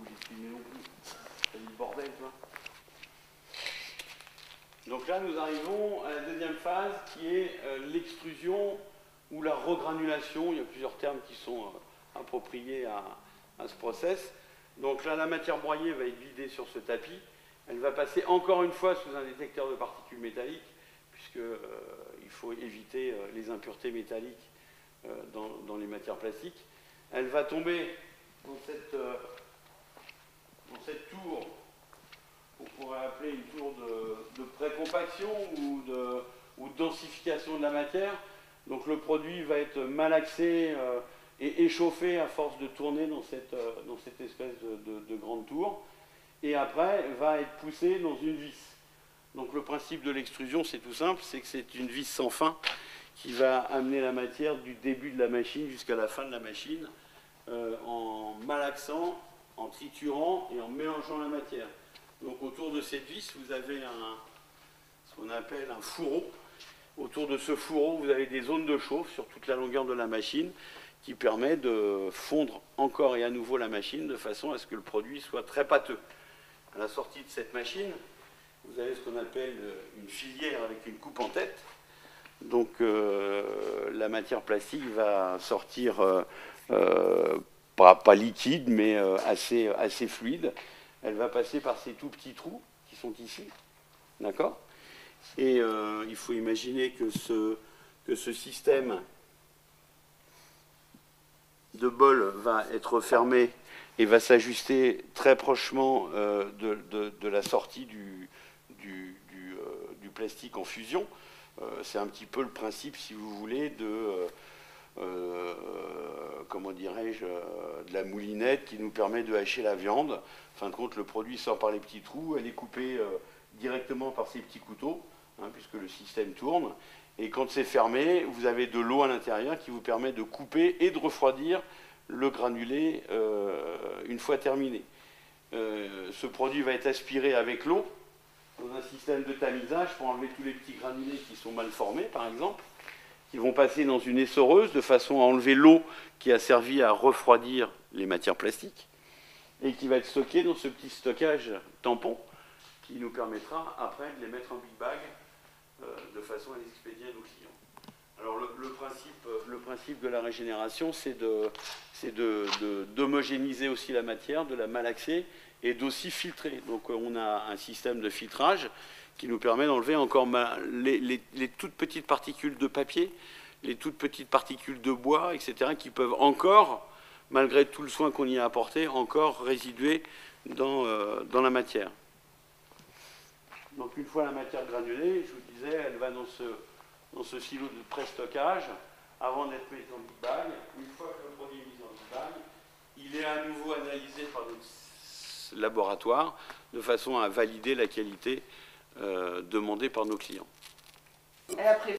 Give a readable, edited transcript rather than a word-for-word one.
où j'ai filmé non plus. C'est le bordel, toi. Donc là, nous arrivons à la deuxième phase qui est l'extrusion ou la regranulation. Il y a plusieurs termes qui sont appropriés à ce process. Donc là, la matière broyée va être vidée sur ce tapis. Elle va passer encore une fois sous un détecteur de particules métalliques, puisqu'il faut éviter les impuretés métalliques dans les matières plastiques. Elle va tomber dans cette tour qu'on pourrait appeler une tour de précompaction ou de densification de la matière. Donc le produit va être malaxé et échauffé à force de tourner dans cette espèce de grande tour. Et après, va être poussé dans une vis. Donc le principe de l'extrusion, c'est tout simple, c'est que c'est une vis sans fin qui va amener la matière du début de la machine jusqu'à la fin de la machine en malaxant, en triturant et en mélangeant la matière. Donc autour de cette vis, vous avez ce qu'on appelle un fourreau. Autour de ce fourreau, vous avez des zones de chauffe sur toute la longueur de la machine qui permet de fondre encore et à nouveau la machine de façon à ce que le produit soit très pâteux. À la sortie de cette machine, vous avez ce qu'on appelle une filière avec une coupe en tête. Donc la matière plastique va sortir pas liquide, mais assez fluide. Elle va passer par ces tout petits trous qui sont ici. D'accord ? Et il faut imaginer que ce système de bol va être fermé et va s'ajuster très prochement de la sortie du plastique en fusion. C'est un petit peu le principe, si vous voulez, comment dirais-je, de la moulinette qui nous permet de hacher la viande. En fin de compte, le produit sort par les petits trous, elle est coupée directement par ces petits couteaux, puisque le système tourne. Et quand c'est fermé, vous avez de l'eau à l'intérieur qui vous permet de couper et de refroidir le granulé une fois terminé. Ce produit va être aspiré avec l'eau dans un système de tamisage pour enlever tous les petits granulés qui sont mal formés, par exemple, qui vont passer dans une essoreuse de façon à enlever l'eau qui a servi à refroidir les matières plastiques et qui va être stocké dans ce petit stockage tampon qui nous permettra après de les mettre en big bag de façon à les expédier à nos clients. Alors le principe de la régénération, c'est d'homogénéiser aussi la matière, de la malaxer et d'aussi filtrer. Donc on a un système de filtrage qui nous permet d'enlever encore les toutes petites particules de papier, les toutes petites particules de bois, etc., qui peuvent encore, malgré tout le soin qu'on y a apporté, encore résiduer dans la matière. Donc une fois la matière granulée, je vous disais, elle va dans ce silo de pré-stockage avant d'être mise en big bag. Une fois que le produit est mis en big bag, il est à nouveau analysé par notre laboratoire de façon à valider la qualité demandée par nos clients. Elle a